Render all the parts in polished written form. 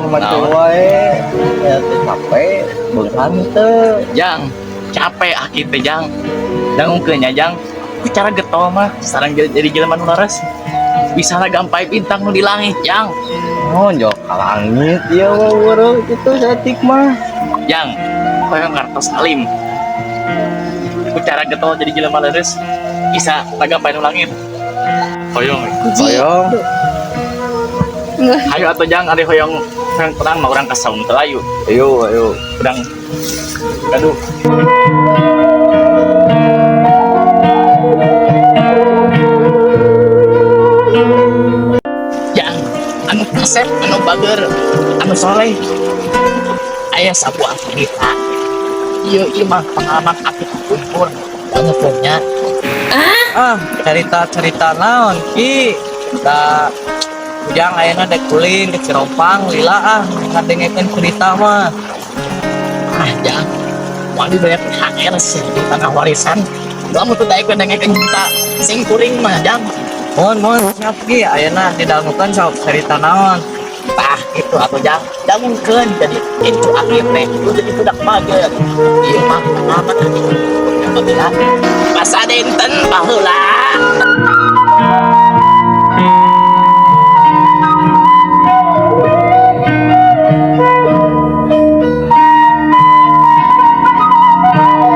macam wae ya teh capek beunghang teu Jang capek kita Jang dangukeun nya Jang ku cara getol mah sareng jadi jelema nu laras bisa gampang bintang nu di langit Jang. oh njok ka langit ya weureuh kitu saeutik mah Jang koyong ngartos alim ku cara getol jadi jelema laras bisa gampang nu langit koyong hoyong ayo atuh Jang ari hoyong perang mah urang kasaung teu ayu ayo urang aduh Jang anu kasep anu bager anu soleh aya sabuah cerita ieu mah pengalaman aku kumpul anu punya cerita naon ki da ujang ayeuna dek kuling ke Cirompang lila ngadengekeun cerita mah Jang wali banyak THR sih di tanah warisan kamu tuh daek ndengekeun cerita sing kuring mah Jang mohon siap ki ayeuna didangukeun sok cerita naon tah itu atuh Jang dangukeun jadi itu akhir teh lu jadi budak mager ieu mah pengalaman anu apabila masa dinten baheula.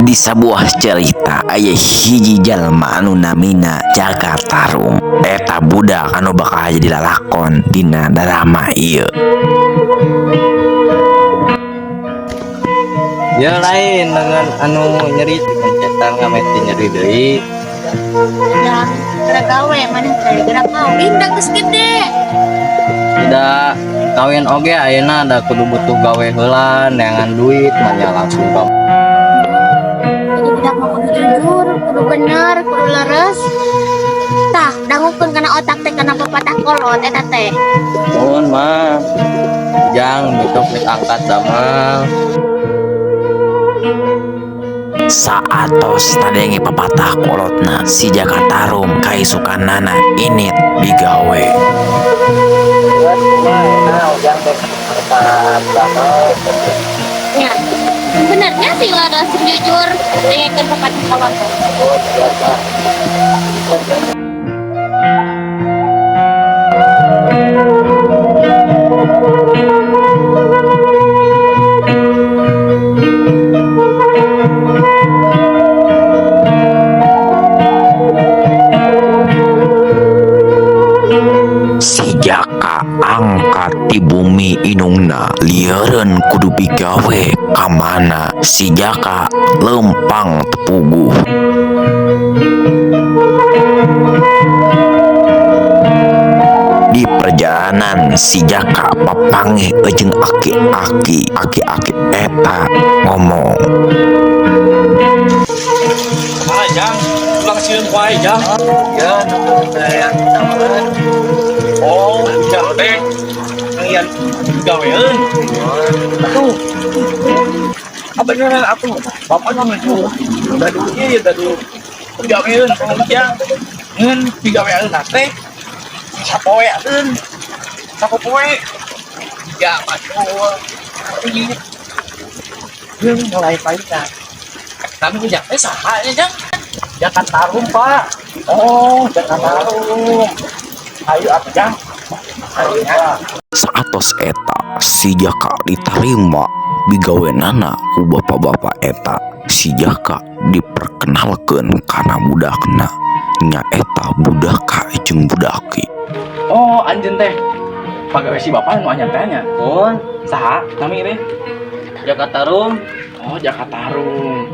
Di sebuah cerita aya hiji jalma anu namina Jagatarung eta budak anu bakal jadi lalakon dina drama ieu ya lain dengan anu nyeri pencetan ngameti nyeri deui Yang gara gawe mana teh gara kawin dah geus gede. tidak kawin oge ayeuna ada kudu butuh gawe heula neangan duit manya langsung ka Jadi budak mah kudu jujur, kudu bener, kudu leres. Tah, dangukeun kana otak teh kana pepatah kolot eta teh. nuhun mah jang besok geus angkat damel saatos tadenge papatah kolotna si Jagatarung kaisukanana init digawe Ya, sebenarnya sih leres jujur, dengekeun pepatah kolot. si Jaka angkat di bumi inungna lieureun kudu bigawe kamana si Jaka lempang tepuguh di perjalanan si Jaka papanggih jeung aki-aki eta ngomong Jang ulang sieun wae Jang ya nuhun sayang sampeun oh Jang teh ngalian gaweun atuh beneran atuh bapak nama itu dadu ieu dadu gaweun Jang ngeun digaweun teh sapoeun sapoe ya atuh ieu geus mulai paikan kami ujang teh saha ya Jang Jagatarung Pak oh Jagatarung ayo atuh Jang ayo saatos eta si Jaka diterima bigawenana ku bapak-bapak eta si Jaka diperkenalkeun kana budakna nyaeta budaka jeung budaki oh anjeun teh pagawe si bapak nu anyar teh nya nuhun saha kami teh Jagatarung oh Jagatarung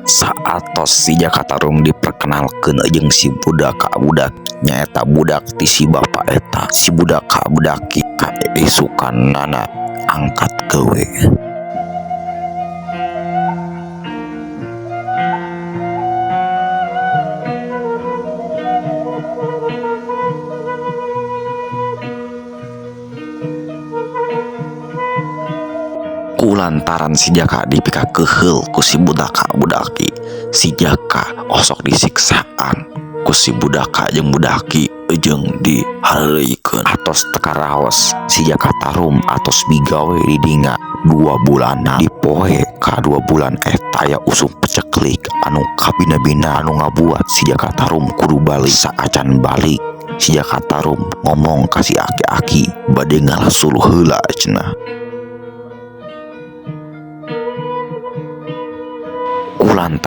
saatos si Jagatarung diperkenalkeun jeung si budaka-budak nyaeta budak ti si bapak eta si budaka-budaki kaisukanana angkat gawe kulantaran si Jaka dipika keheul ku si budaka-budaki si Jaka osok disiksaan ku si budaka jeung budaki jeung dihareuikeun atos teka raos si Jakatarum atos bigawe di dinga 2 bulanan di poe ka 2 bulan eta aya usum peceklik anu kabina-bina anu ngabuat si Jakatarum kudu balik. Saacan balik si Jakatarum ngomong ka si aki-aki bade ngalasuluh heula cenah. Kulantaran